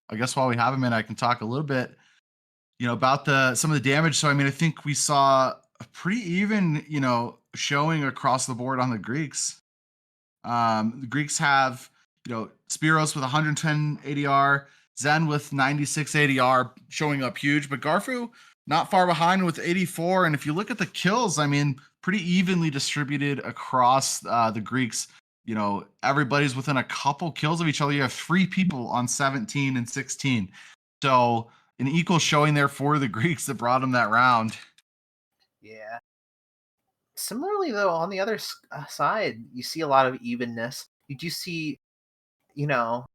I guess while we have him in, I can talk a little bit, about some of the damage. So I mean, I think we saw a pretty even, showing across the board on the Greeks. The Greeks have, Spiros with 110 ADR, Zen with 96 ADR showing up huge, but Garfu not far behind with 84. And if you look at the kills, I mean, pretty evenly distributed across the Greeks. Everybody's within a couple kills of each other. You have 3 people on 17 and 16. So an equal showing there for the Greeks that brought them that round. Yeah. Similarly, though, on the other side, you see a lot of evenness. You do see, you know,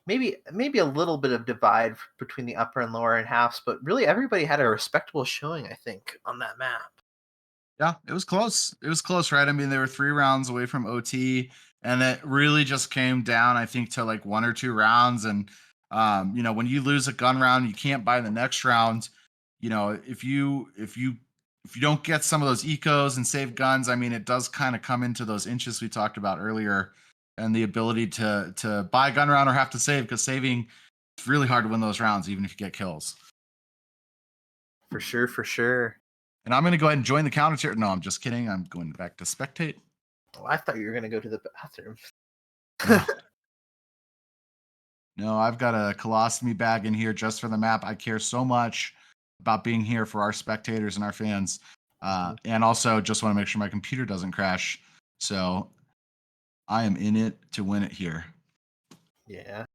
maybe a little bit of divide between the upper and lower and halves, but really everybody had a respectable showing, I think, on that map. Yeah, it was close. It was close, right? I mean, they were 3 rounds away from OT, and it really just came down, I think, to like 1 or 2 rounds. And when you lose a gun round, you can't buy the next round. If you don't get some of those ecos and save guns, I mean, it does kind of come into those inches we talked about earlier, and the ability to buy a gun round or have to save, because saving, it's really hard to win those rounds, even if you get kills. For sure, for sure. And I'm going to go ahead and join the counter tier. No, I'm just kidding. I'm going back to spectate. Oh, I thought you were going to go to the bathroom. No. No, I've got a colostomy bag in here just for the map. I care so much about being here for our spectators and our fans. And also just want to make sure my computer doesn't crash. So I am in it to win it here. Yeah.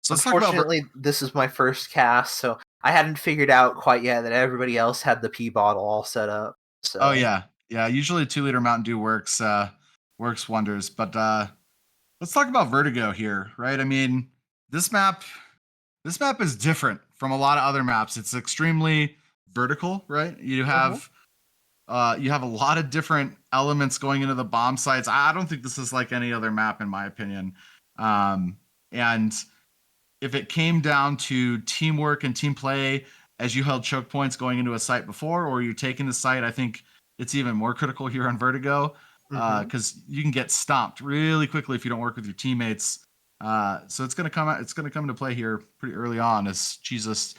So unfortunately, this is my first cast, so I hadn't figured out quite yet that everybody else had the pee bottle all set up. So. Oh yeah. Yeah, usually a 2-liter Mountain Dew works wonders. But let's talk about Vertigo here, right? I mean, this map is different from a lot of other maps. It's extremely vertical, right? You have a lot of different elements going into the bomb sites. I don't think this is like any other map, in my opinion. And if it came down to teamwork and team play, as you held choke points going into a site before, or you're taking the site, I think it's even more critical here on Vertigo, because you can get stomped really quickly if you don't work with your teammates. So it's going to come into play here pretty early on, as Jesus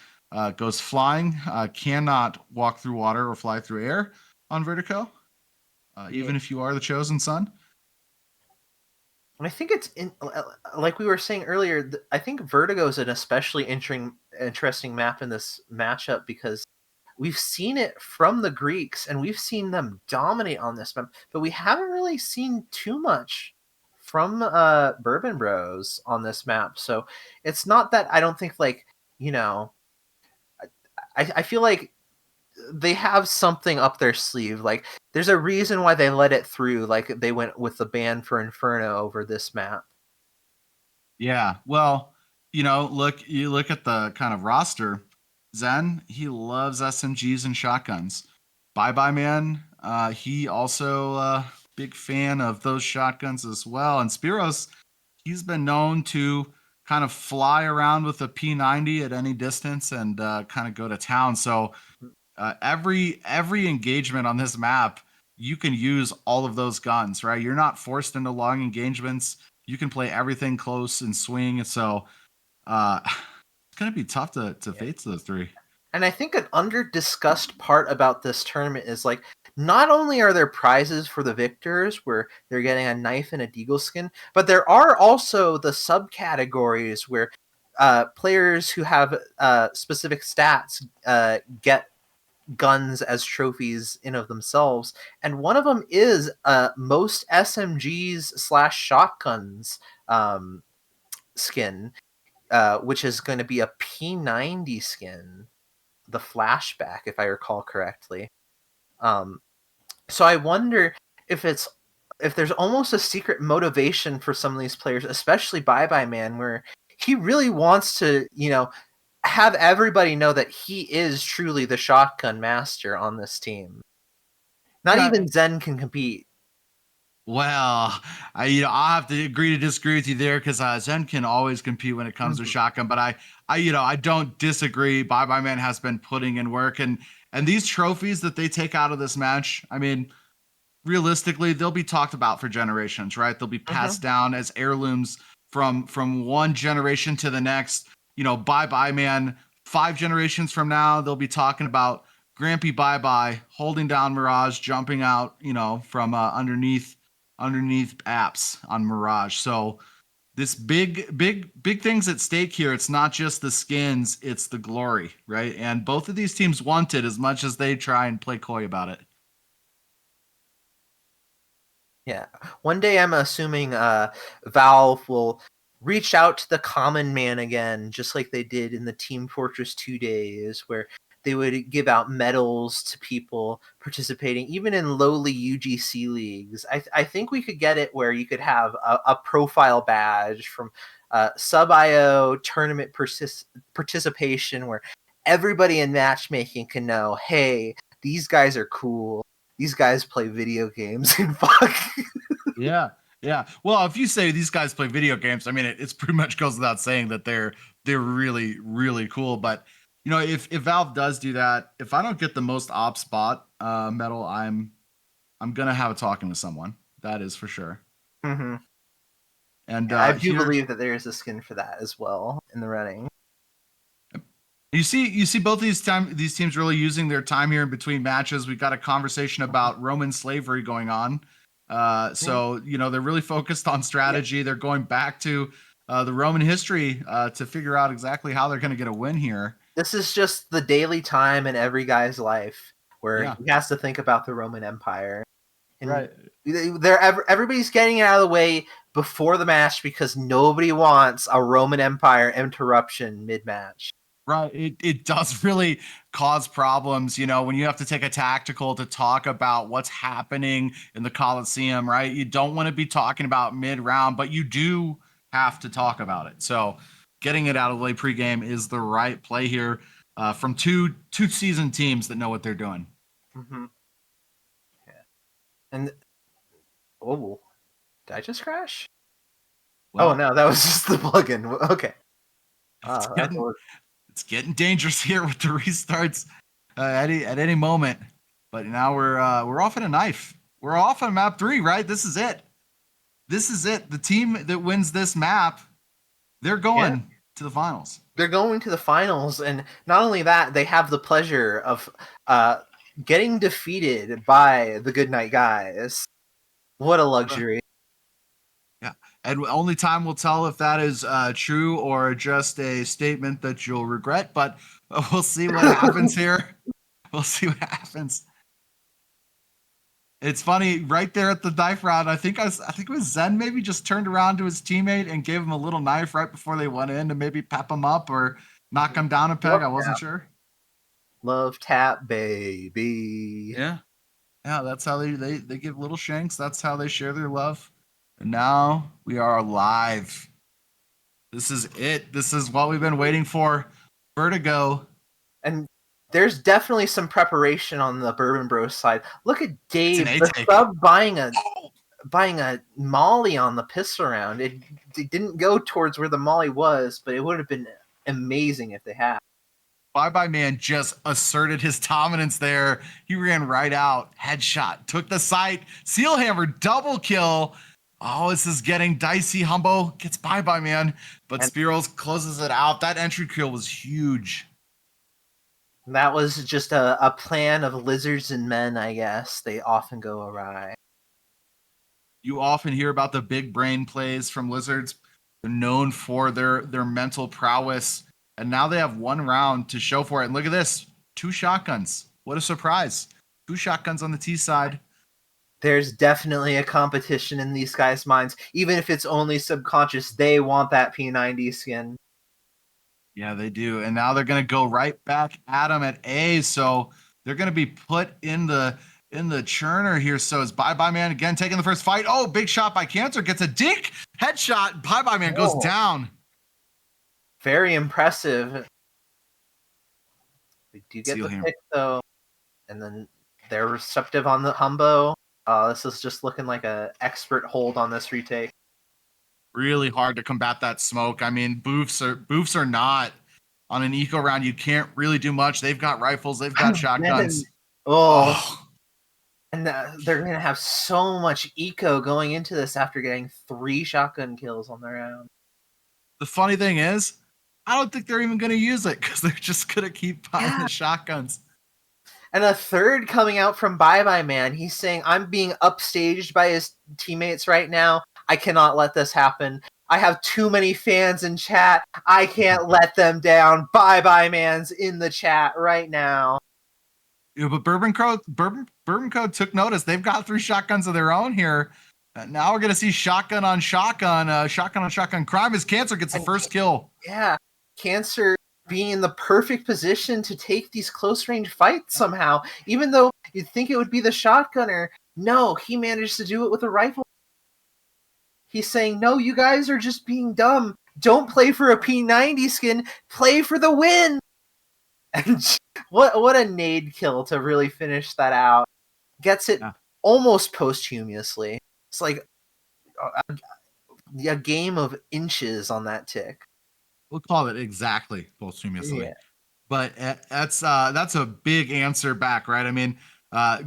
goes flying, cannot walk through water or fly through air on Vertigo, even if you are the chosen son. And I think it's like we were saying earlier. I think Vertigo is an especially interesting map in this matchup, because we've seen it from the Greeks and we've seen them dominate on this map, but we haven't really seen too much from Bourbon Bros on this map. So it's not that I don't think, like, I feel like they have something up their sleeve. Like, there's a reason why they let it through. Like, they went with the ban for Inferno over this map. Yeah, well, you look at the kind of roster. Zen, he loves SMGs and shotguns. Bye Bye Man, he also big fan of those shotguns as well. And Spiros, he's been known to kind of fly around with a P90 at any distance and kind of go to town. So every engagement on this map, you can use all of those guns, right? You're not forced into long engagements. You can play everything close and swing. So it's going to be tough to face those 3. And I think an under-discussed part about this tournament is, like, not only are there prizes for the victors where they're getting a knife and a deagle skin, but there are also the subcategories where players who have specific stats get guns as trophies in of themselves. And one of them is most SMGs / shotguns skin, which is going to be a P90 skin, the flashback, if I recall correctly. So I wonder if there's almost a secret motivation for some of these players, especially Bye Bye Man, where he really wants to, have everybody know that he is truly the shotgun master on this team. Not even Zen can compete. Well, I'll have to agree to disagree with you there, because Zen can always compete when it comes to shotgun. But I don't disagree. Bye Bye Man has been putting in work, and these trophies that they take out of this match, I mean, realistically, they'll be talked about for generations, right? They'll be passed down as heirlooms from one generation to the next. Bye Bye Man. 5 generations from now, they'll be talking about Grampy Bye Bye holding down Mirage, jumping out, from underneath apps on Mirage. So this big things at stake here. It's not just the skins, it's the glory, right? And both of these teams want it as much as they try and play coy about it. Yeah. One day I'm assuming Valve will reach out to the common man again, just like they did in the Team Fortress 2 days, where they would give out medals to people participating, even in lowly UGC leagues. I think we could get it where you could have a profile badge from Sub.io tournament participation, where everybody in matchmaking can know, hey, these guys are cool. These guys play video games and fuck. Yeah. Yeah. Well, if you say these guys play video games, I mean, it's pretty much goes without saying that they're really, really cool. But if Valve does do that, if I don't get the most op spot medal, I'm gonna have a talking with someone. That is for sure. Mm-hmm. And I do here believe that there is a skin for that as well in the running. you see both these teams really using their time here in between matches. We've got a conversation about Roman slavery going on. So they're really focused on strategy. Yeah. They're going back to the Roman history to figure out exactly how they're going to get a win here. This is just the daily time in every guy's life where he has to think about the Roman Empire. And right. Everybody's getting it out of the way before the match because nobody wants a Roman Empire interruption mid-match. Right. It does really cause problems, when you have to take a tactical to talk about what's happening in the Coliseum, right? You don't want to be talking about mid-round, but you do have to talk about it. So getting it out of the way pregame is the right play here from two seasoned teams that know what they're doing. Mm-hmm. Yeah. And, did I just crash? Well, no, that was just the plugin. Okay. It's getting dangerous here with the restarts at any moment. But now we're off in a knife. We're off on map 3, right? This is it. The team that wins this map, they're going to the finals. They're going to the finals, and not only that, they have the pleasure of getting defeated by the Goodnight guys. What a luxury. Yeah. And only time will tell if that is true or just a statement that you'll regret, but we'll see what happens here. We'll see what happens. It's funny, right there at the knife round, I think it was Zen maybe just turned around to his teammate and gave him a little knife right before they went in to maybe pep him up or knock him down a peg. I wasn't sure. Love tap, baby. Yeah. Yeah, that's how they give little shanks. That's how they share their love. And now we are live. This is it. This is what we've been waiting for. Vertigo. And there's definitely some preparation on the Bourbon Bros side. Look at Dave, the sub buying a molly on the pistol round. It didn't go towards where the molly was, but it would have been amazing if they had. Bye Bye Man just asserted his dominance there. He ran right out. Headshot. Took the sight. Seal Hammer double kill. Oh, this is getting dicey. Humbo gets Bye Bye Man, but Spiros closes it out. That entry kill was huge. That was just a plan of lizards and men, I guess. They often go awry. You often hear about the big brain plays from lizards. They're known for their mental prowess, and now they have one round to show for it. And look at this. 2 shotguns. What a surprise. 2 shotguns on the T side. There's definitely a competition in these guys' minds. Even if it's only subconscious, they want that P90 skin. Yeah, they do. And now they're going to go right back at him at A. So they're going to be put in the churner here. So it's Bye Bye Man again taking the first fight. Oh, big shot by Cancer. Gets a dink. Headshot. Bye Bye Man goes down. Very impressive. They do get the pick, though. And then they're receptive on the Humbo. This is just looking like an expert hold on this retake. Really hard to combat that smoke. I mean, boofs are not on an eco round. You can't really do much. They've got rifles. They've got shotguns. And they're going to have so much eco going into this after getting 3 shotgun kills on their round. The funny thing is, I don't think they're even going to use it because they're just going to keep buying the shotguns. And a third coming out from Bye Bye Man. He's saying, I'm being upstaged by his teammates right now. I cannot let this happen. I have too many fans in chat. I can't let them down. Bye Bye Man's in the chat right now. Yeah, but Bourbon Code took notice. They've got 3 shotguns of their own here. Now we're going to see shotgun on shotgun. Shotgun on shotgun crime as Cancer gets the first kill. Yeah, Cancer being in the perfect position to take these close range fights somehow. Even though you'd think it would be the shotgunner, no, he managed to do it with a rifle. He's saying, no, you guys are just being dumb. Don't play for a P90 skin. Play for the win. And what a nade kill to really finish that out. Gets it almost posthumously. It's like a game of inches on that tick. We'll call it exactly posthumously. Yeah. But that's a big answer back, right? I mean,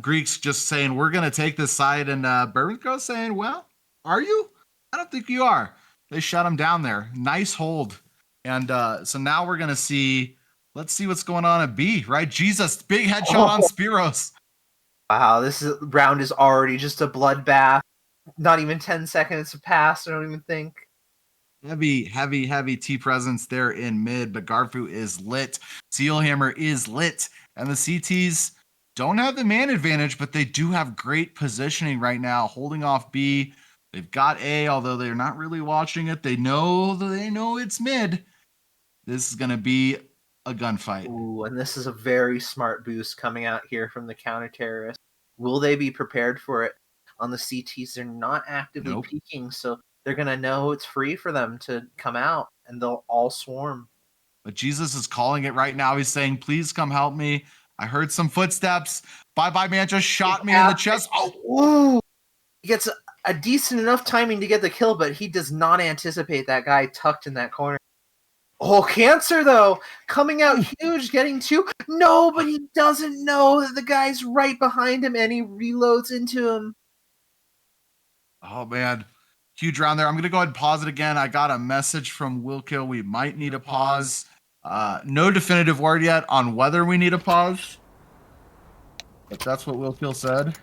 Greeks just saying we're gonna take this side, and Bourbon saying, well, are you? I don't think you are. They shut him down there. Nice hold. And so now we're gonna see. Let's see what's going on at B, right? Jesus, big headshot on Spiros. Wow, round is already just a bloodbath. Not even 10 seconds have passed, I don't even think. Heavy T presence there in mid, but Garfu is lit. Steelhammer is lit. And the CTs don't have the man advantage, but they do have great positioning right now, holding off B. They've got A, although they're not really watching it. They know it's mid. This is going to be a gunfight. Ooh, and this is a very smart boost coming out here from the counter-terrorists. Will they be prepared for it? On the CTs, they're not actively peeking, so they're going to know it's free for them to come out, and they'll all swarm. But Jesus is calling it right now. He's saying, please come help me. I heard some footsteps. Bye Man just shot me in the chest. Oh, ooh. He gets a decent enough timing to get the kill, but he does not anticipate that guy tucked in that corner. Oh, Cancer, though, coming out huge, getting 2. No, but he doesn't know that the guy's right behind him, and he reloads into him. Oh, man. Huge round there. I'm going to go ahead and pause it again. I got a message from Willkill. We might need a pause. No definitive word yet on whether we need a pause. But that's what Willkill said.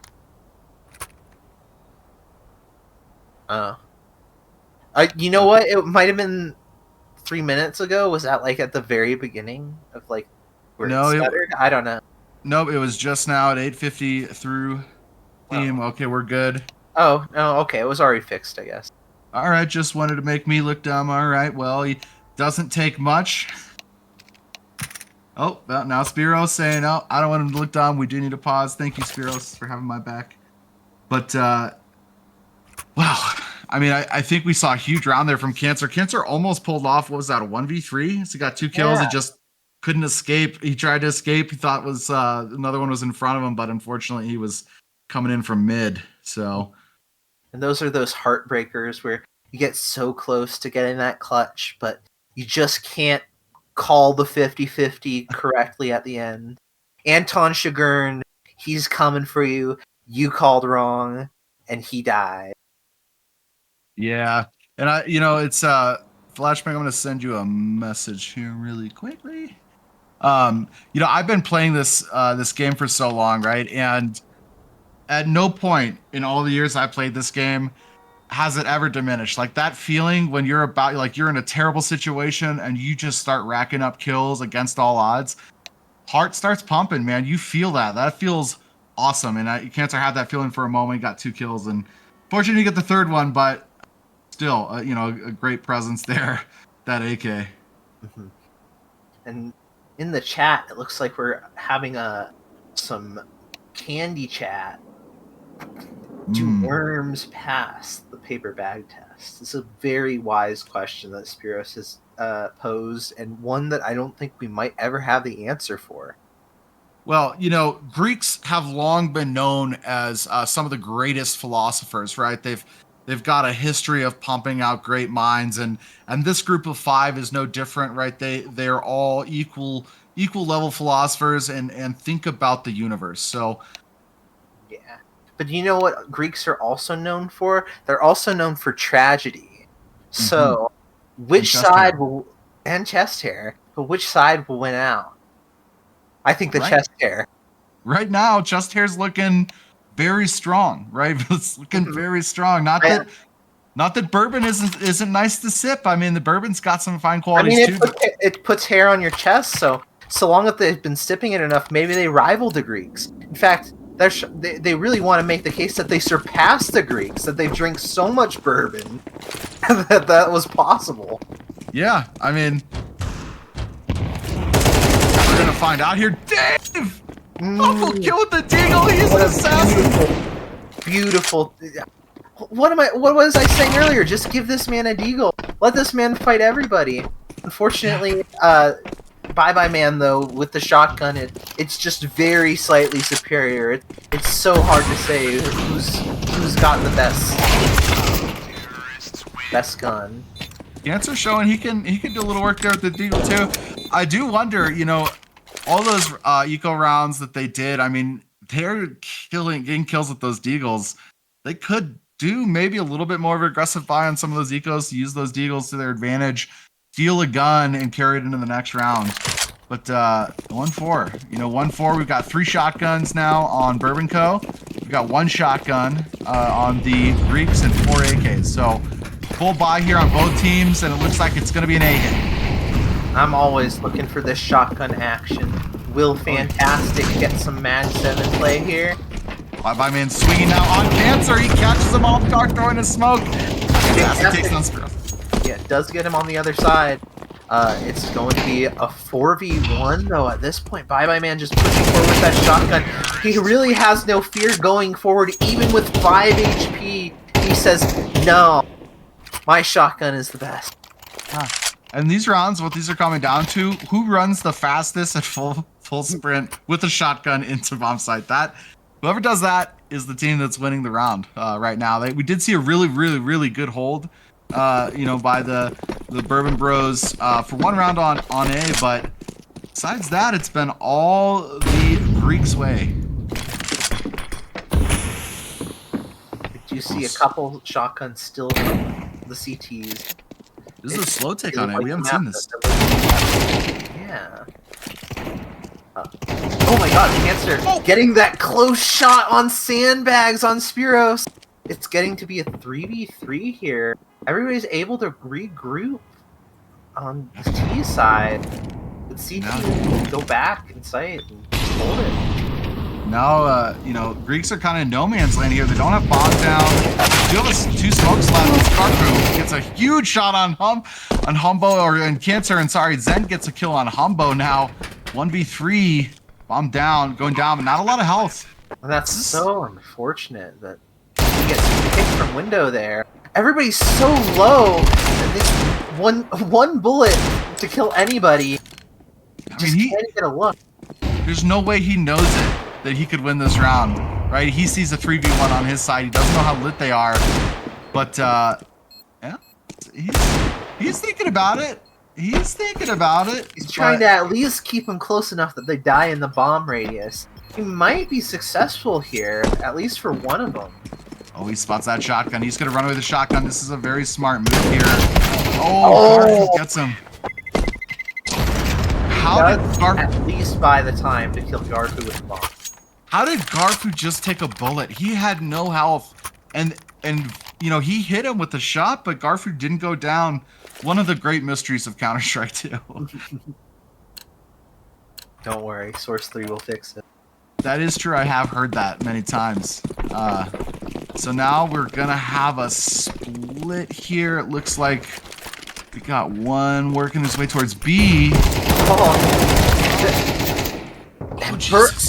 You know what? It might have been 3 minutes ago. Was that like at the very beginning of like where it stuttered? I don't know. Nope, it was just now at 8:50 through team. Oh. Okay, we're good. Oh, no, okay. It was already fixed, I guess. All right, just wanted to make me look dumb. All right, well, he doesn't take much. Oh, well, now Spiros saying, oh, I don't want him to look dumb. We do need a pause. Thank you, Spiros, for having my back. But, wow. I mean, I think we saw a huge round there from Cancer. Cancer almost pulled off, what was that, a 1v3? So he got 2 kills. It just couldn't escape. He tried to escape. He thought was another one was in front of him, but unfortunately he was coming in from mid. So, and those are those heartbreakers where you get so close to getting that clutch, but you just can't call the 50-50 correctly at the end. Anton Shagurn, he's coming for you. You called wrong, and he died. Yeah, and it's Flashbang. I'm going to send you a message here really quickly. I've been playing this game for so long, right? And at no point in all the years I played this game has it ever diminished. Like that feeling when you're in a terrible situation and you just start racking up kills against all odds. Heart starts pumping, man. You feel that. That feels awesome. And Cancer had that feeling for a moment. Got 2 kills, and fortunately, you get the third one, but still, a great presence there. That AK. Mm-hmm. And in the chat, it looks like we're having some candy chat. Do worms pass the paper bag test? It's a very wise question that Spiros has posed, and one that I don't think we might ever have the answer for. Well, Greeks have long been known as some of the greatest philosophers, right? They've got a history of pumping out great minds, and this group of 5 is no different, right? They're all equal level philosophers and think about the universe. So, yeah. But you know what Greeks are also known for? They're also known for tragedy. So, which side will and chest hair. But which side will win out? I think the chest hair. Right now, chest hair's looking very strong, right? It's looking very strong. Not that bourbon isn't nice to sip. I mean, the bourbon's got some fine qualities too. It puts hair on your chest, so long as they've been sipping it enough, maybe they rival the Greeks. In fact, they really want to make the case that they surpass the Greeks, that they drink so much bourbon that was possible. Yeah, I mean, we're gonna find out here. Dave! Awful kill with the deagle. He's an assassin. Beautiful. What was I saying earlier? Just give this man a deagle. Let this man fight everybody. Unfortunately, Bye Man though with the shotgun, it's just very slightly superior. It's so hard to say who's got the best gun. Cancer showing he can do a little work there with the deagle too. I do wonder, all those eco rounds that they did. I mean, they're getting kills with those deagles. They could do maybe a little bit more of an aggressive buy on some of those ecos, use those deagles to their advantage, steal a gun, and carry it into the next round. But 1-4, 1-4. We've got 3 shotguns now on Bourbon Co. We've got 1 shotgun on the Greeks and 4 AKs. So full buy here on both teams, and it looks like it's going to be an A hit. I'm always looking for this shotgun action. Will Fantastic get some Mag 7 play here? Bye Man swinging now on Cancer. He catches him off guard, throwing his smoke. Fantastic takes on Spiro. Yeah, it does get him on the other side. It's going to be a 4v1 though at this point. Bye Man just pushing forward with that shotgun. He really has no fear going forward, even with 5 HP. He says, no, my shotgun is the best. And these rounds, what these are coming down to, who runs the fastest at full sprint with a shotgun into bomb site? Whoever does that is the team that's winning the round right now. We did see a really good hold, by the Bourbon Bros for 1 round on A, but besides that, it's been all the Greeks' way. Did you see a couple shotguns still in the CTs? This is a slow take on it. We haven't seen this. Yeah. Oh my god, Cancer getting that close shot on sandbags on Spiros. It's getting to be a 3v3 here. Everybody's able to regroup on the T side. The CT will go back in sight and hold it. Now, Greeks are kind of in no man's land here. They don't have bomb down. They have 2 smokes left. Scarfu gets a huge shot on Cancer, and Zen gets a kill on Humbo now. 1v3, bomb down, going down, but not a lot of health. And that's so unfortunate that he gets kicked from window there. Everybody's so low, and this one bullet to kill anybody. He can't get a look. There's no way he knows it that he could win this round, right? He sees a 3v1 on his side. He doesn't know how lit they are, but yeah, he's thinking about it. He's thinking about it. He's trying to at least keep them close enough that they die in the bomb radius. He might be successful here, at least for one of them. Oh, he spots that shotgun. He's going to run away with the shotgun. This is a very smart move here. Oh, Garfu gets him. How did Garfu at least buy the time to kill Garfu with the bomb? How did Garfu just take a bullet? He had no health, and he hit him with a shot, but Garfu didn't go down. One of the great mysteries of Counter-Strike 2. Don't worry, Source 3 will fix it. That is true. I have heard that many times. So now we're gonna have a split here. It looks like we got one working his way towards B.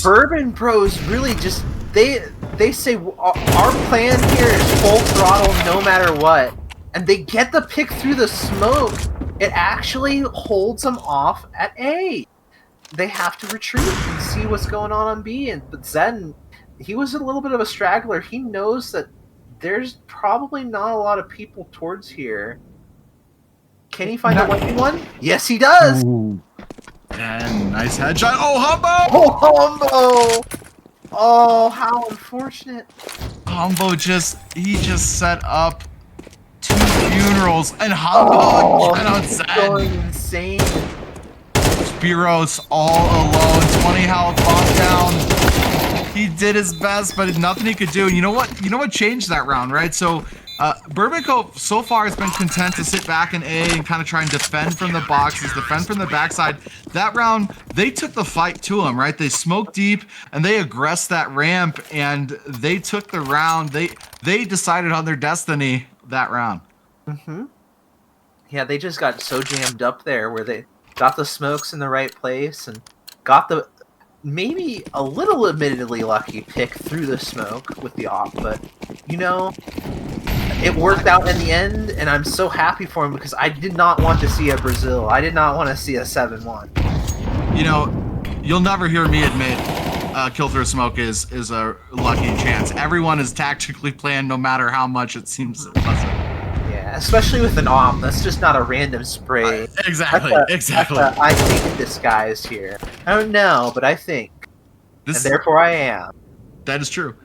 Bourbon Bros really just they say our plan here is full throttle no matter what, and they get the pick through the smoke. It actually holds them off at A. They have to retreat and see what's going on B. But Zen, he was a little bit of a straggler. He knows that there's probably not a lot of people towards here. Can he find a 1v1? Yes, he does. Ooh. And nice headshot. Oh, Humbo! Oh, Humbo! Oh, how unfortunate. Humbo just set up 2 funerals, and Humbo again on Zen. insane. Spiros all alone, 20 health, bomb down. He did his best, but nothing he could do. And you know what? You know what changed that round, right? So Bourbon so far has been content to sit back in A and kind of try and defend from the boxes, defend from the backside. That round, they took the fight to him, right? They smoked deep and they aggressed that ramp and they took the round. They decided on their destiny that round. Mm-hmm. Yeah, they just got so jammed up there where they got the smokes in the right place and got the maybe a little admittedly lucky pick through the smoke with the op, but you know, it worked out in the end, and I'm so happy for him because I did not want to see a Brazil. I did not want to see a 7-1. You know, you'll never hear me admit kill through smoke is a lucky chance. Everyone is tactically planned, no matter how much it seems pleasant. Yeah, especially with an op. That's just not a random spray. Exactly. I think disguise here. I don't know, but I think, and therefore I am. That is true.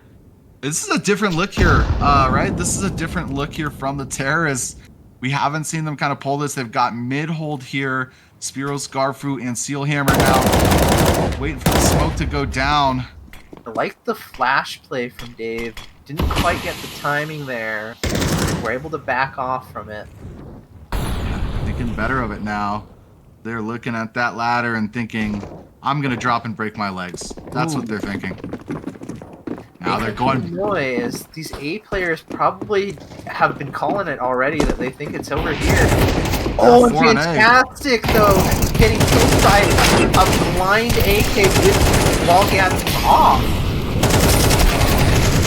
This is a different look here, right? This is a different look here from the terrorists. We haven't seen them kind of pull this. They've got mid-hold here. Spiros, Garfu, and Sealhammer now waiting for the smoke to go down. I like the flash play from Dave. Didn't quite get the timing there. We're able to back off from it. Thinking better of it now. They're looking at that ladder and thinking, I'm going to drop and break my legs. That's what they're thinking. Now they're going. Noise. These A players probably have been calling it already that they think it's over here. Oh, fantastic though! Getting killed by a blind AK with Wallgasm off.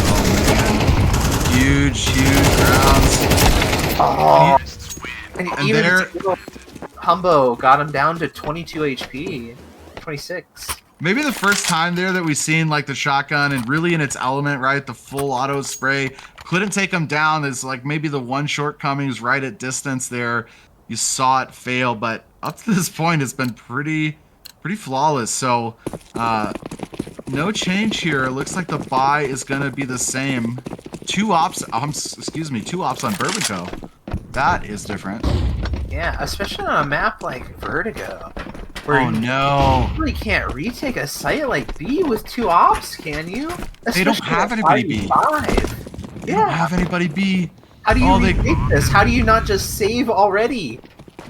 Oh man, huge rounds. Oh, and even Humbo got him down to 22 HP, 26. Maybe the first time there that we've seen like the shotgun and really in its element, right? The full auto spray couldn't take him down. Is like maybe the one shortcoming is right at distance there. You saw it fail, but up to this point, it's been pretty flawless. So no change here. It looks like the buy is gonna be the same. Two ops on Bourbon. That is different. Yeah, especially on a map like Vertigo. Oh no! You really can't retake a site like B with 2 ops, can you? They don't have anybody B. They don't have anybody B. How do you retake this? How do you not just save already?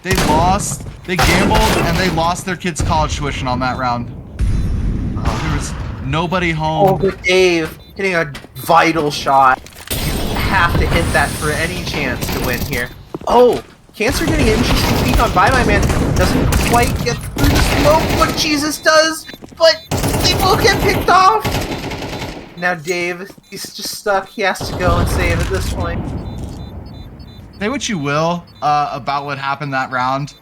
They lost. They gambled and they lost their kids' college tuition on that round. There was nobody home. Oh, but Dave hitting a vital shot. You have to hit that for any chance to win here. Oh, Cancer getting an interesting feed on Bye Bye Man. Doesn't quite get through the smoke, but Jesus does. But they both get picked off. Now Dave, he's just stuck. He has to go and save at this point. Say what you will about what happened that round.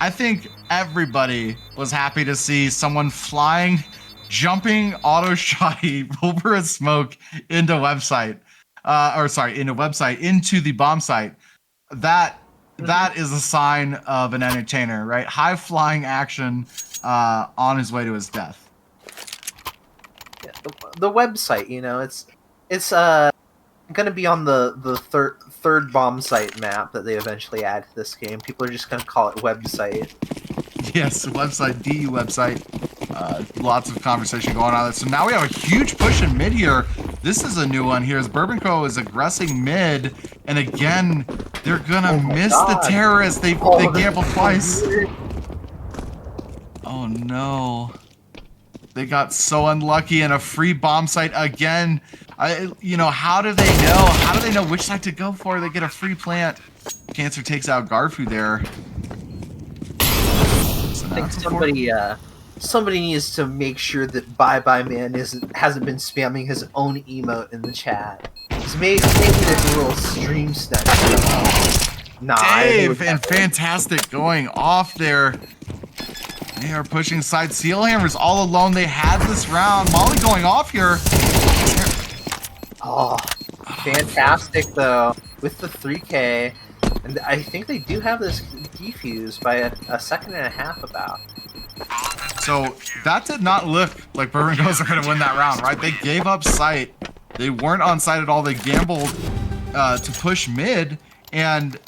I think everybody was happy to see someone flying, jumping, auto-shotty over a smoke into website. Into the bomb site. That is a sign of an entertainer, right? High flying action on his way to his death. Yeah, the website, you know, it's gonna be on the third bomb site map that they eventually add to this game. People are just gonna call it website. Yes, website, DU website. Lots of conversation going on. So now we have a huge push in mid here. This is a new one here as Bourbon Co is aggressing mid, and again they're gonna miss the terrorists. They gambled twice. Oh no. They got so unlucky and a free bomb site again. How do they know? How do they know which side to go for? They get a free plant. Cancer takes out Garfu there. So I think somebody needs to make sure that Bye Bye Man hasn't been spamming his own emote in the chat. He's making this little stream study. Dave and Fantastic going off there. They are pushing side. Sealhammer's all alone. They had this round. Molly going off here. Oh, Fantastic though with the 3K, and I think they do have this defused by a second and a half about. So that did not look like Bourbon Co's are going to win that round, right? They gave up sight. They weren't on site at all. They gambled to push mid, and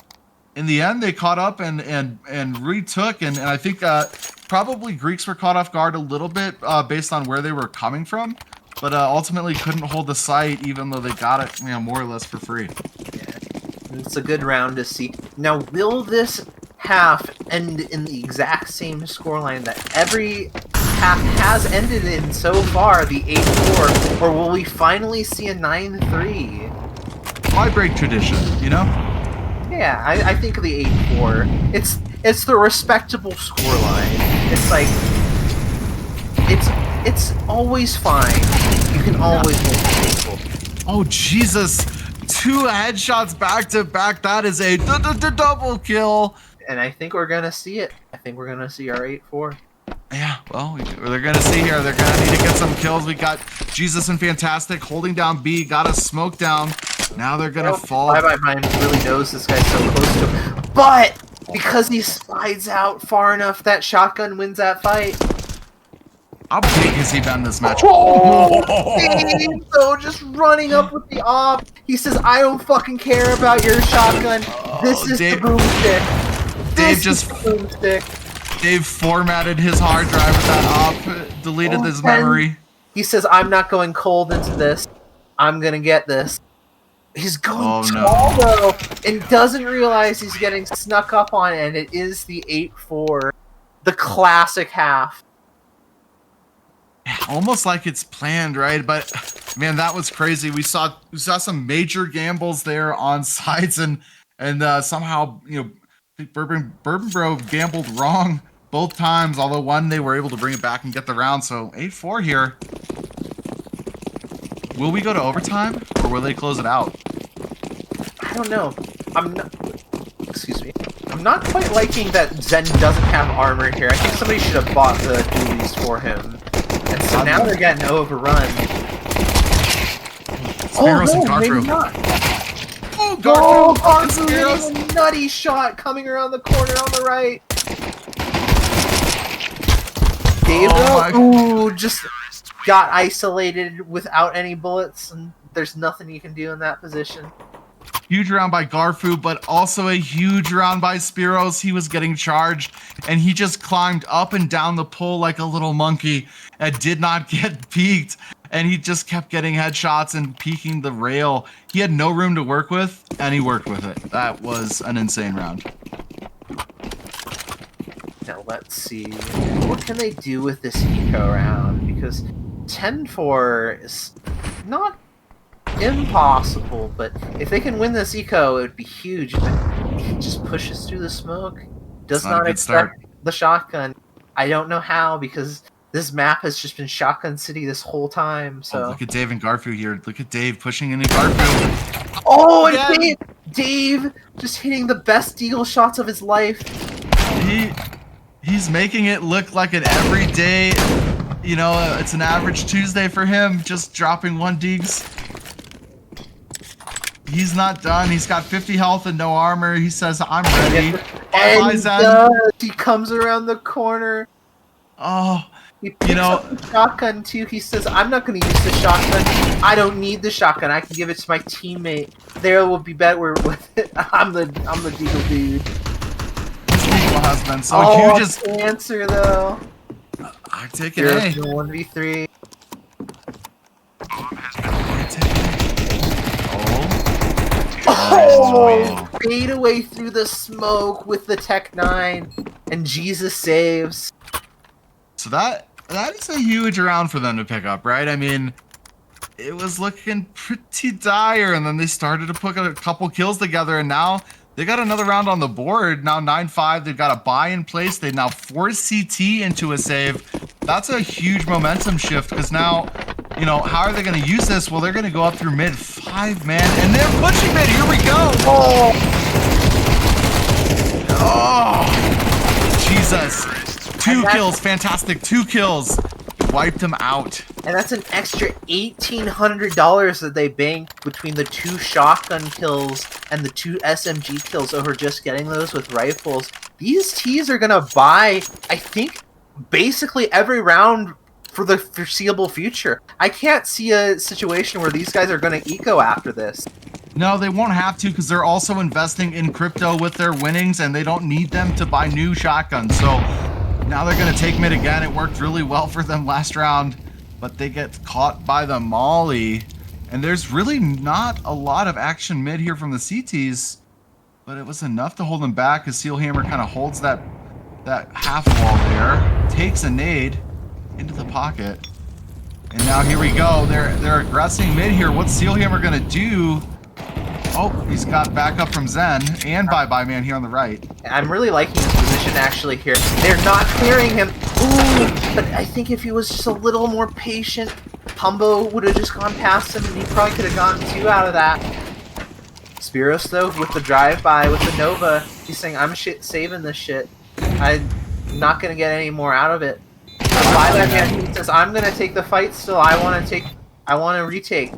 in the end, they caught up and retook, and I think probably Greeks were caught off guard a little bit based on where they were coming from, but ultimately couldn't hold the site, even though they got it, more or less for free. Yeah. It's a good round to see. Now, will this half end in the exact same scoreline that every half has ended in so far, the 8-4, or will we finally see a 9-3? Why break tradition, you know? Yeah, I think of the 8-4. It's the respectable scoreline. It's like it's always fine. You can always win the table. Oh Jesus! 2 headshots back to back. That is a double kill. And I think we're gonna see it. I think we're gonna see our 8-4. Yeah, well, they're gonna see here. They're gonna need to get some kills. We got Jesus and Fantastic holding down B. Got a smoke down. Now they're gonna fall. Bye Mind really knows this guy's so close to him, but because he slides out far enough, that shotgun wins that fight. How big has he been this match? Oh, Dave, though, just running up with the op. He says, "I don't fucking care about your shotgun. This is the boomstick. Dave formatted his hard drive with that op, deleted his memory. He says, "I'm not going cold into this. I'm gonna get this." He's going tall, though, and doesn't realize he's getting snuck up on, and it is the 8-4, the classic half. Almost like it's planned, right? But man, that was crazy. We saw some major gambles there on sides, and somehow Bourbon Bro gambled wrong both times. Although one, they were able to bring it back and get the round. So 8-4 here. Will we go to overtime, or will they close it out? I don't know. Excuse me. I'm not quite liking that Zen doesn't have armor here. I think somebody should have bought the duties for him. And so now they're getting overrun. Spiros and Garfu. Maybe not. Oh, Garfu hitting a nutty shot coming around the corner on the right. Dave, just got isolated without any bullets, and there's nothing you can do in that position. Huge round by Garfu, but also a huge round by Spiros. He was getting charged, and he just climbed up and down the pole like a little monkey and did not get peeked. And he just kept getting headshots and peeking the rail. He had no room to work with, and he worked with it. That was an insane round. Now let's see. What can they do with this eco round? Because 10-4 is not impossible, but if they can win this eco, it would be huge. But he just pushes through the smoke. Does not expect the shotgun. I don't know how, because this map has just been Shotgun City this whole time. So look at Dave and Garfu here. Look at Dave pushing into Garfu. Oh, and Dave just hitting the best deagle shots of his life. He's making it look like an everyday, it's an average Tuesday for him, just dropping 1 deags. He's not done. He's got 50 health and no armor. He says, "I'm ready." And he comes around the corner. Oh, he picks up the shotgun too. He says, "I'm not going to use the shotgun. I don't need the shotgun. I can give it to my teammate. There will be better with it. I'm the deagle dude." This eagle has been so huge. Answer though. I'm taking A. 1v3. Oh, fade away through the smoke with the Tech 9, and Jesus saves. So that is a huge round for them to pick up, right? I mean, it was looking pretty dire, and then they started to put a couple kills together, and now they got another round on the board. Now 9-5, they've got a buy in place. They now force CT into a save. That's a huge momentum shift, because now, how are they going to use this? Well, they're going to go up through mid 5, man, and they're pushing mid. Here we go. Oh, Jesus. 2 kills, Fantastic. 2 kills. Wiped them out. And that's an extra $1,800 that they banked between the 2 shotgun kills and the 2 SMG kills over just getting those with rifles. These Ts are going to buy, I think, basically every round for the foreseeable future. I can't see a situation where these guys are going to eco after this. No, they won't have to because they're also investing in crypto with their winnings, and they don't need them to buy new shotguns. So now they're going to take mid again. It worked really well for them last round, but they get caught by the molly. And there's really not a lot of action mid here from the CTs, but it was enough to hold them back as Steelhammer kind of holds that half wall there, takes a nade into the pocket. And now here we go. They're aggressing mid here. What's Steelhammer going to do? Oh, he's got backup from Zen and Bye Man here on the right. I'm really liking his position actually here. They're not clearing him. Ooh, but I think if he was just a little more patient, Pumbo would have just gone past him and he probably could have gotten 2 out of that. Spiros, though, with the drive-by, with the Nova, he's saying, I'm saving this shit. I'm not going to get any more out of it. He says, I'm going to take the fight still. I want to retake.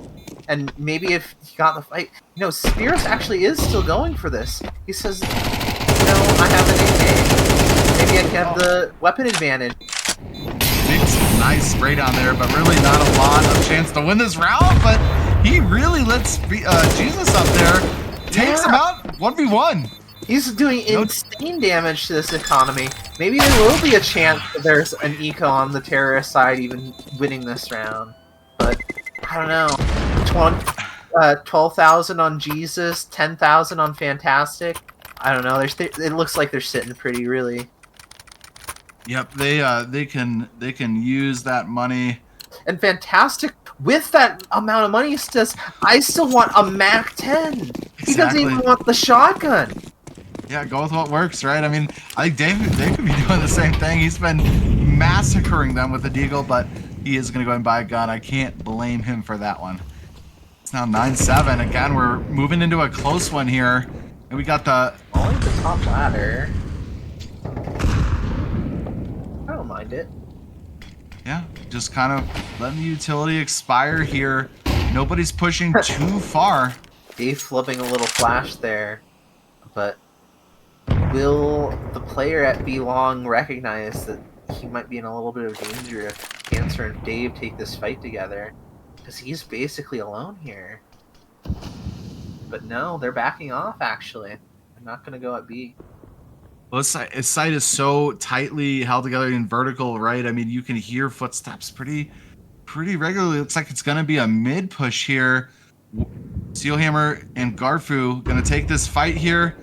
And maybe if he got the fight... You know, Spiros actually is still going for this. He says, you know, I have an AK. Maybe I can have the weapon advantage. Nice spray down there, but really not a lot of chance to win this round, but he really lets Jesus up there. Takes him out 1v1. He's doing insane damage to this economy. Maybe there will be a chance that there's an eco on the terrorist side even winning this round. But, I don't know. 12,000 on Jesus, 10,000 on Fantastic. I don't know. It looks like they're sitting pretty, really. Yep, they can use that money. And Fantastic, with that amount of money, says, I still want a MAC-10. Exactly. He doesn't even want the shotgun. Yeah, go with what works, right? I mean, I think Dave could be doing the same thing. He's been massacring them with the Deagle, but he is going to go and buy a gun. I can't blame him for that one. It's now 9-7. Again, we're moving into a close one here. And we got the... Only the top ladder. I don't mind it. Yeah, just kind of letting the utility expire here. Nobody's pushing too far. Dave flipping a little flash there. But will the player at B Long recognize that he might be in a little bit of danger if Cancer and Dave take this fight together? Because he's basically alone here. But no, they're backing off, actually. They're not going to go at B. Well, his site is so tightly held together in vertical, right? I mean, you can hear footsteps pretty regularly. Looks like it's going to be a mid push here. Steelhammer and Garfu going to take this fight here.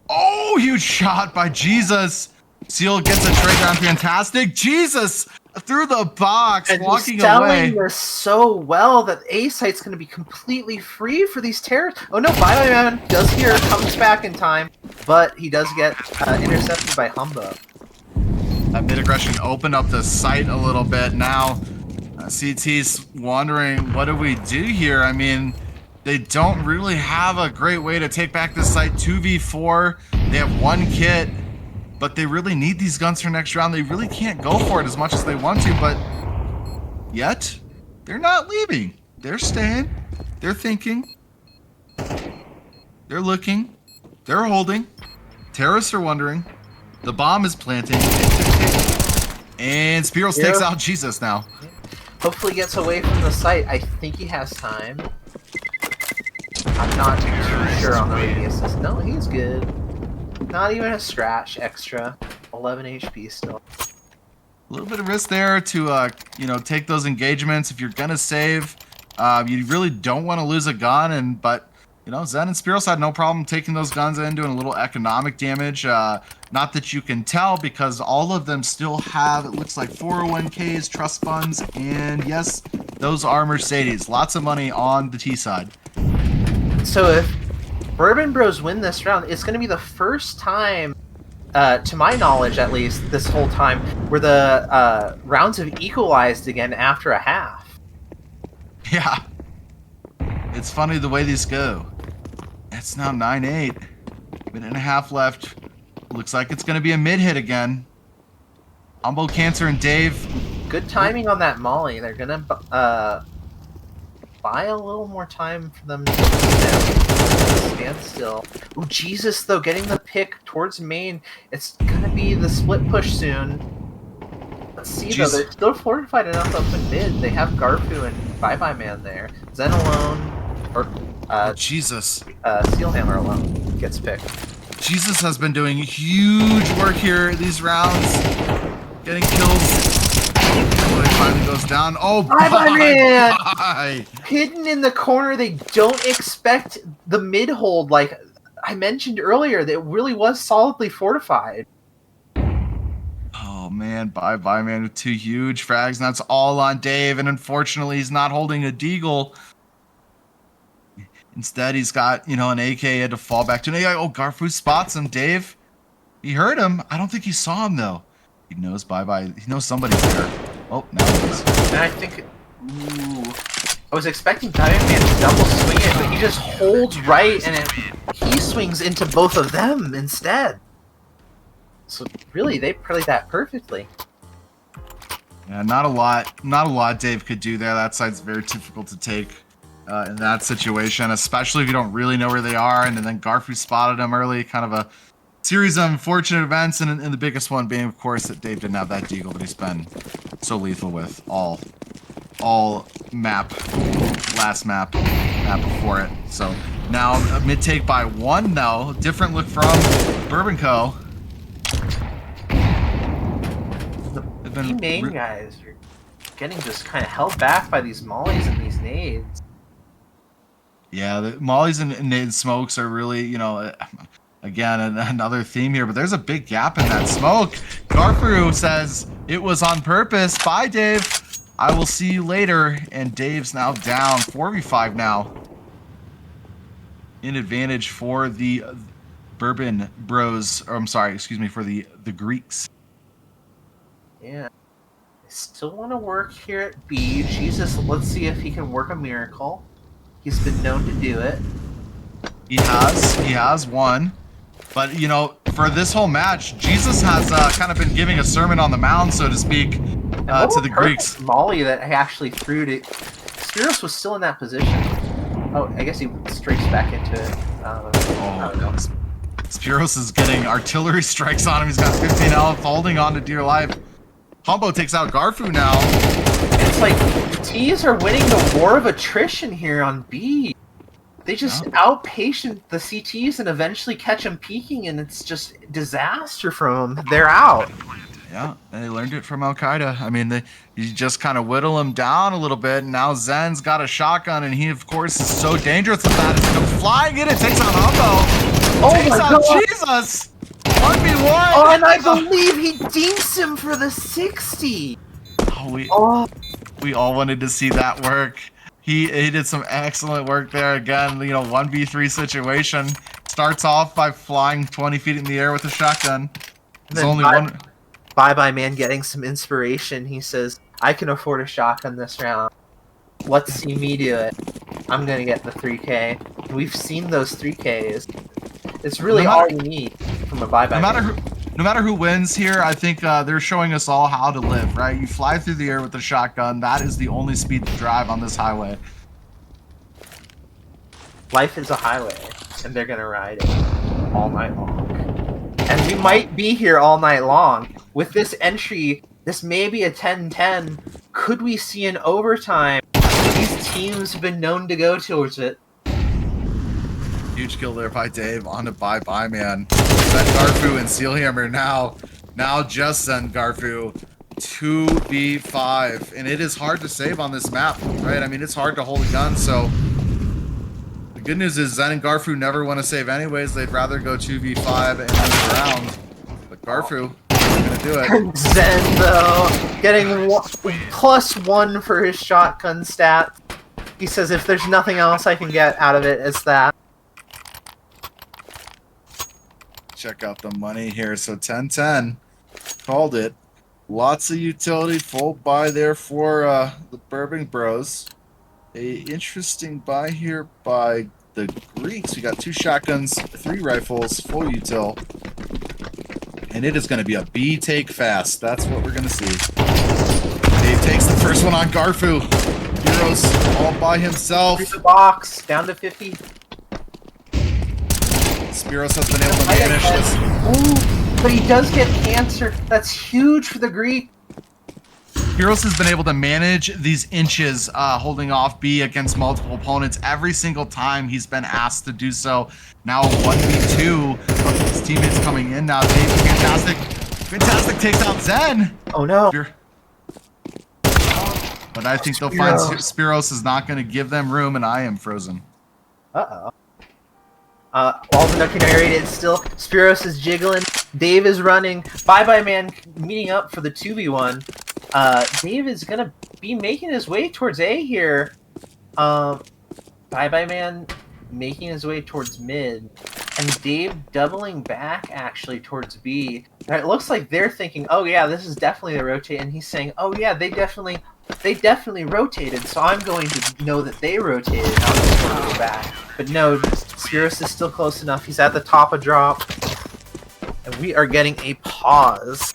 Oh, huge shot by Jesus. Seal gets a trade down. Fantastic. Jesus through the box, and walking he's selling away. this so well that A site's going to be completely free for these terrorists. Oh no, Man does here, comes back in time, but he does get intercepted by Humbo. That mid aggression opened up the site a little bit. Now CT's wondering, what do we do here? I mean, they don't really have a great way to take back this site. 2v4, they have 1 kit, but they really need these guns for next round. They really can't go for it as much as they want to, but yet they're not leaving. They're staying, they're thinking, they're looking, they're holding. Terrorists are wondering. The bomb is planting. And Spiros takes out Jesus now. Hopefully gets away from the site. I think he has time. I'm not too sure on the radiuses. No, he's good. Not even a scratch extra. 11 HP still. A little bit of risk there to, take those engagements. If you're gonna save, you really don't want to lose a gun. But Zen and Spiros had no problem taking those guns in, doing a little economic damage. Not that you can tell because all of them still have, it looks like 401ks, trust funds, and yes, those are Mercedes. Lots of money on the T side. So if Bourbon Bros win this round, it's going to be the first time, to my knowledge at least, this whole time, where the rounds have equalized again after a half. Yeah. It's funny the way these go. It's now 9-8. Minute and a half left. Looks like it's going to be a mid hit again. Humble, Cancer, and Dave. Good timing on that molly. They're going to buy a little more time for them to stand still. Ooh, Jesus, though, getting the pick towards main. It's going to be the split push soon. Let's see, though. They're still fortified enough up in mid. They have Garfu and Bye Man there. Zen alone. Or Oh, Jesus. Steelhammer alone gets picked. Jesus has been doing huge work here these rounds. Getting kills. Oh, he finally goes down. Oh, Bye, man! bye. Hidden in the corner, they don't expect the mid hold. Like I mentioned earlier, that really was solidly fortified. Oh, man. Bye, man, with 2 huge frags. And that's all on Dave. And unfortunately, he's not holding a deagle. Instead, he's got, an AK he had to fall back to. Oh, Garfu spots him. Dave, he heard him. I don't think he saw him, though. He knows bye-bye. He knows somebody's there. Oh, now he is. And I think... Ooh. I was expecting Diamond Man to double swing it, but he just holds right, and he swings into both of them instead. So really, they played that perfectly. Yeah, not a lot Dave could do there. That side's very difficult to take in that situation, especially if you don't really know where they are. And then Garfu spotted him early. Kind of a series of unfortunate events, and the biggest one being, of course, that Dave didn't have that deagle that he's been so lethal with all last map before it. So now a mid take by 1 though. Different look from Bourbon Co. The main guys are getting just kind of held back by these mollies and these nades. Yeah, the mollies and nade smokes are really, again, another theme here, but there's a big gap in that smoke. Garfu says it was on purpose. Bye, Dave. I will see you later. And Dave's now down 4v5 now. In advantage for the Bourbon Bros, or I'm sorry, excuse me, for the Greeks. Yeah. I still want to work here at B. Jesus, let's see if he can work a miracle. He's been known to do it. He has won. But, for this whole match, Jesus has kind of been giving a sermon on the mound, so to speak, to the Greeks. Molly that I actually threw to... Spiros was still in that position. Oh, I guess he strikes back into it. I don't know. Spiros is getting artillery strikes on him. He's got 15 health, holding on to dear life. Humbo takes out Garfu now. It's like the T's are winning the war of attrition here on B. They just outpatient the CTs and eventually catch them peeking, and it's just disaster from them. They're out. Yeah, and they learned it from Al-Qaeda. I mean, you just kind of whittle him down a little bit, and now Zen's got a shotgun, and he, of course, is so dangerous with that. It's come flying in. It takes out Humbo. Oh takes my out God. Jesus. 1v1. Oh, and I believe he dinks him for the 60. We all wanted to see that work. He did some excellent work there. Again, 1v3 situation. Starts off by flying 20 feet in the air with a shotgun. There's only one. Bye man getting some inspiration. He says, I can afford a shotgun this round. Let's see me do it. I'm going to get the 3K. We've seen those 3Ks. It's really all you need from a bye-bye. No matter who wins here, I think they're showing us all how to live, right? You fly through the air with a shotgun. That is the only speed to drive on this highway. Life is a highway, and they're going to ride it all night long. And we might be here all night long. With this entry, this may be a 10-10. Could we see an overtime? These teams have been known to go towards it. Huge kill there by Dave on to bye man. Zen Garfu and Steelhammer now just Zen Garfu 2v5, and it is hard to save on this map, right? I mean, it's hard to hold a gun. So the good news is Zen and Garfu never want to save anyways. They'd rather go 2v5 and lose the round. But Garfu gonna do it. Zen though getting +1 for his shotgun stat. He says if there's nothing else I can get out of it, it's that. Check out the money here. So 10-10. Called it. Lots of utility. Full buy there for the Bourbon Bros. A interesting buy here by the Greeks. We got 2 shotguns, 3 rifles, full util. And it is going to be a B take fast. That's what we're going to see. Dave takes the first one on Garfu. Heroes all by himself. Through the box, down to 50. Spiros has been able to finish this. Ooh, but he does get cancer. That's huge for the Greek. Spiros has been able to manage these inches holding off B against multiple opponents every single time he's been asked to do so. Now 1v2, his teammates coming in now. Dave, fantastic takes out Zen. Oh no. But I think they'll find Spiros is not going to give them room, and I am frozen. Uh-oh. All the Nucky narrated still. Spiros is jiggling. Dave is running. Bye-Bye Man meeting up for the 2v1. Dave is going to be making his way towards A here. Bye-Bye Man making his way towards mid. And Dave doubling back, actually, towards B. And it looks like they're thinking, oh, yeah, this is definitely the rotate. And he's saying, oh, yeah, they definitely rotated, so I'm going to know that they rotated. I'll just go back. But no, Spiros is still close enough. He's at the top of drop. And we are getting a pause.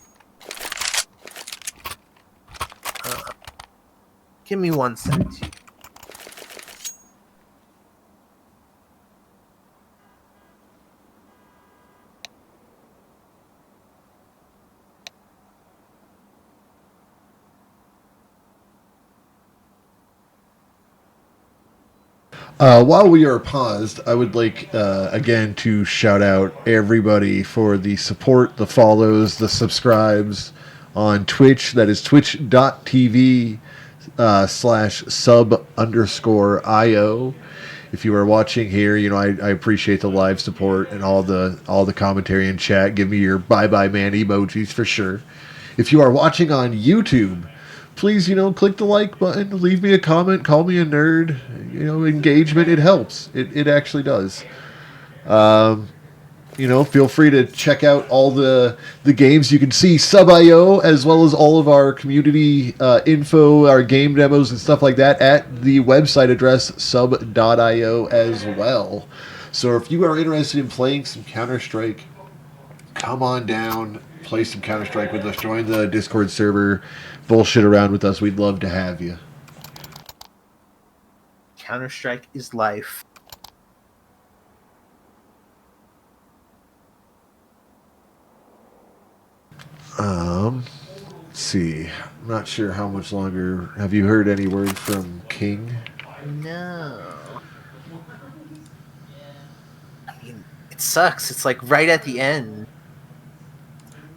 Give me 1 second. While we are paused, I would like, again, to shout out everybody for the support, the follows, the subscribes on Twitch. That is twitch.tv/sub_IO. If you are watching here, I appreciate the live support and all the commentary and chat. Give me your bye-bye man emojis for sure. If you are watching on YouTube, please, click the like button, leave me a comment, call me a nerd. Engagement, it helps. It actually does. Feel free to check out all the games. You can see Sub.io as well as all of our community info, our game demos and stuff like that at the website address sub.io as well. So if you are interested in playing some Counter-Strike, come on down, play some Counter-Strike with us, join the Discord server, bullshit around with us. We'd love to have you. Counter-Strike is life. Let's see. I'm not sure how much longer. Have you heard any word from King? No. I mean, it sucks. It's like right at the end.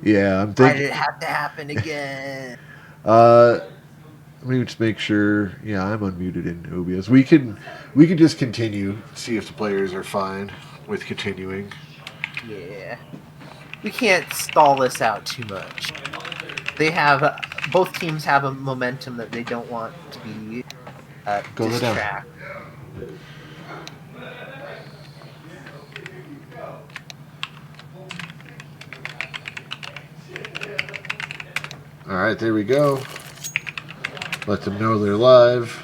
Yeah, I'm thinking. Why did it have to happen again? Let me just make sure. Yeah, I'm unmuted in OBS. We can just continue. See if the players are fine with continuing. Yeah. We can't stall this out too much. Both teams have a momentum that they don't want to be distracted. All right, there we go. Let them know they're live.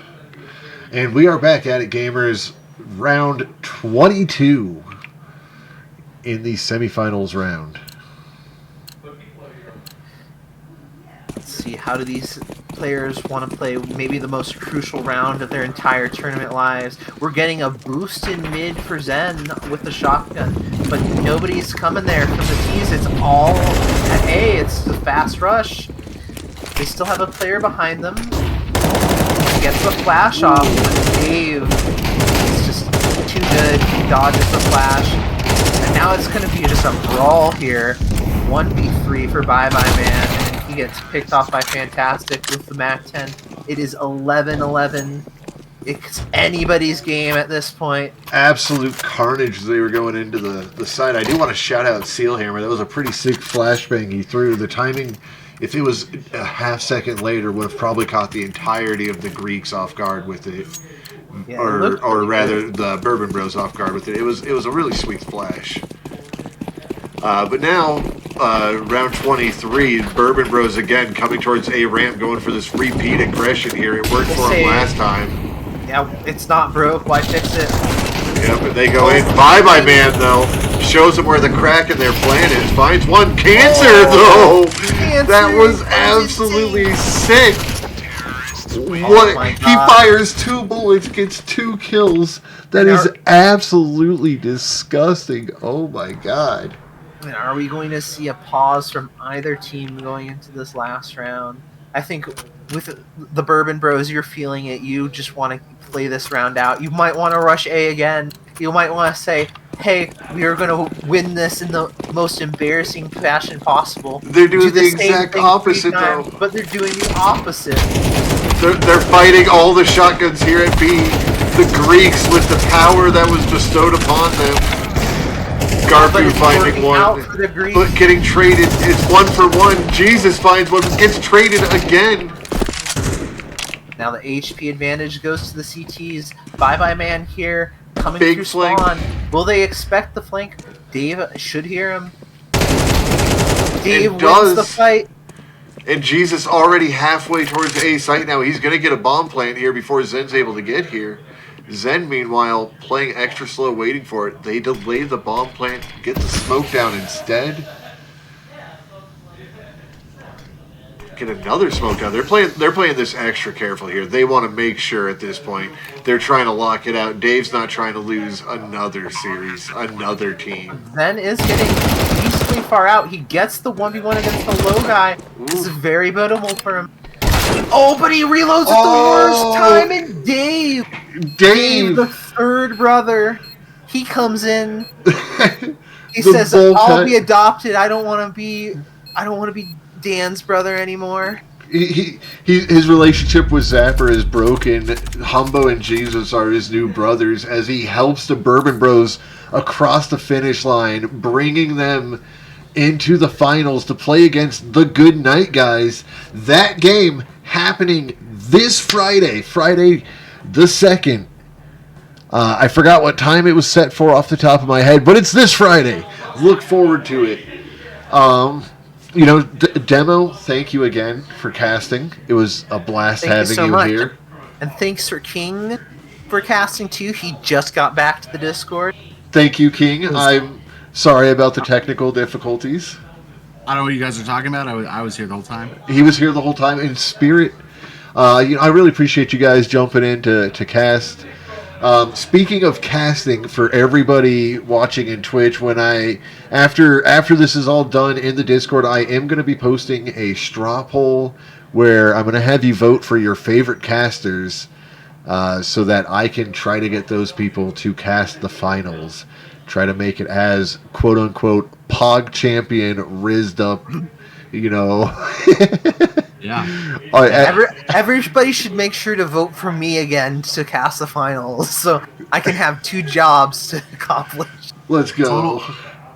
And we are back at it, gamers. Round 22 in the semifinals round. Let's see, how do these players want to play maybe the most crucial round of their entire tournament lives? We're getting a boost in mid for Zen with the shotgun, but nobody's coming there from the T's. It's all at A. It's the fast rush. They still have a player behind them. He gets the flash off, but Dave is just too good. He dodges the flash. And now it's going to be just a brawl here. 1v3 for Bye-Bye Man. And he gets picked off by Fantastic with the MAC-10. It is 11-11. It's anybody's game at this point. Absolute carnage as they were going into the side. I do want to shout out Sealhammer. That was a pretty sick flashbang he threw. The timing, if it was a half second later, would have probably caught the entirety of the Greeks off guard with it. Yeah, or rather, the Bourbon Bros off guard with it. It was a really sweet flash. But now, round 23, Bourbon Bros again coming towards A ramp, going for this repeat aggression here. It worked for him last time. Yeah, it's not broke. Why fix it? Yep, and they go in. Bye-Bye Man, though, shows them where the crack in their plan is. Finds one. Cancer, though! Cancer. That was absolutely sick. Oh my God. He fires 2 bullets, gets 2 kills. That is absolutely disgusting. Oh my God. Are we going to see a pause from either team going into this last round? I think with the Bourbon Bros, you're feeling it. You just want to play this round out. You might want to rush A again. You might want to say, hey, we are going to win this in the most embarrassing fashion possible. They're doing Do the same exact thing opposite, 3 times, though. But they're doing the opposite. They're fighting all the shotguns here at B. The Greeks with the power that was bestowed upon them. Garfu finding one, but getting traded. It's 1 for 1. Jesus finds one, gets traded again. Now the HP advantage goes to the CTs. Bye-bye man here, coming Big through flank. spawn. Will they expect the flank? Dave should hear him. Dave wins the fight. And Jesus already halfway towards the A site now. He's going to get a bomb plant here before Zen's able to get here. Zen, meanwhile, playing extra slow, waiting for it. They delay the bomb plant, get the smoke down instead. Get another smoke down. They're playing this extra careful here. They want to make sure at this point they're trying to lock it out. Dave's not trying to lose another series, another team. Zen is getting decently far out. He gets the 1v1 against the low guy. Ooh. This is very beatable for him. Oh, but he reloads at the worst time, and Dave, the third brother, he comes in. He says, "I'll be adopted. I don't want to be Dan's brother anymore." His relationship with Zapper is broken. Humbo and Jesus are his new brothers as he helps the Bourbon Bros across the finish line, bringing them into the finals to play against the Good Night guys. That game happening this Friday the 2nd. I forgot what time it was set for off the top of my head, but it's this Friday. Look forward to it. Demo, thank you again for casting. It was a blast having you here. And thanks for King for casting too. He just got back to the Discord. Thank you, King. I'm sorry about the technical difficulties. I don't know what you guys are talking about. I was here the whole time. He was here the whole time in spirit. I really appreciate you guys jumping in to cast. Speaking of casting, for everybody watching in Twitch, after this is all done in the Discord, I am going to be posting a straw poll where I'm going to have you vote for your favorite casters, so that I can try to get those people to cast the finals. Try to make it as quote unquote Pog champion rizzed up, Yeah. Everybody should make sure to vote for me again to cast the finals, so I can have 2 jobs to accomplish. Let's go.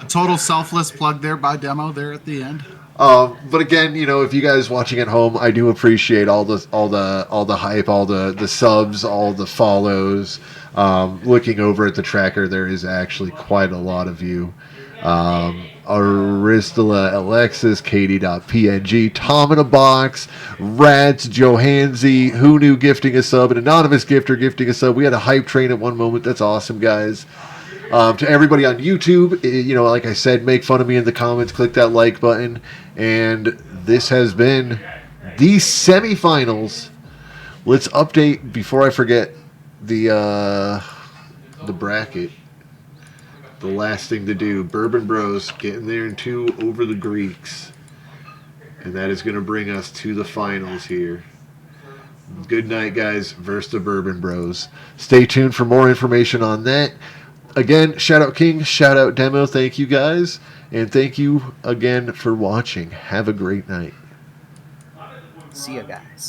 Total selfless plug there by Demo there at the end. But again, if you guys watching at home, I do appreciate all the hype, all the subs, all the follows. Looking over at the tracker, there is actually quite a lot of you. Aristula, Alexis, Katie.png, Tom in a Box, Rats, Johansi, Who Knew gifting a sub, an anonymous gifter gifting a sub. We had a hype train at one moment. That's awesome, guys. To everybody on YouTube, like I said, make fun of me in the comments, click that like button. And this has been the semifinals. Let's update before I forget the bracket. The last thing to do, Bourbon Bros getting there in 2 over the Greeks. And that is going to bring us to the finals here. Good night, guys, versus the Bourbon Bros. Stay tuned for more information on that. Again, shout out King, shout out Demo, thank you guys. And thank you again for watching. Have a great night. See you guys.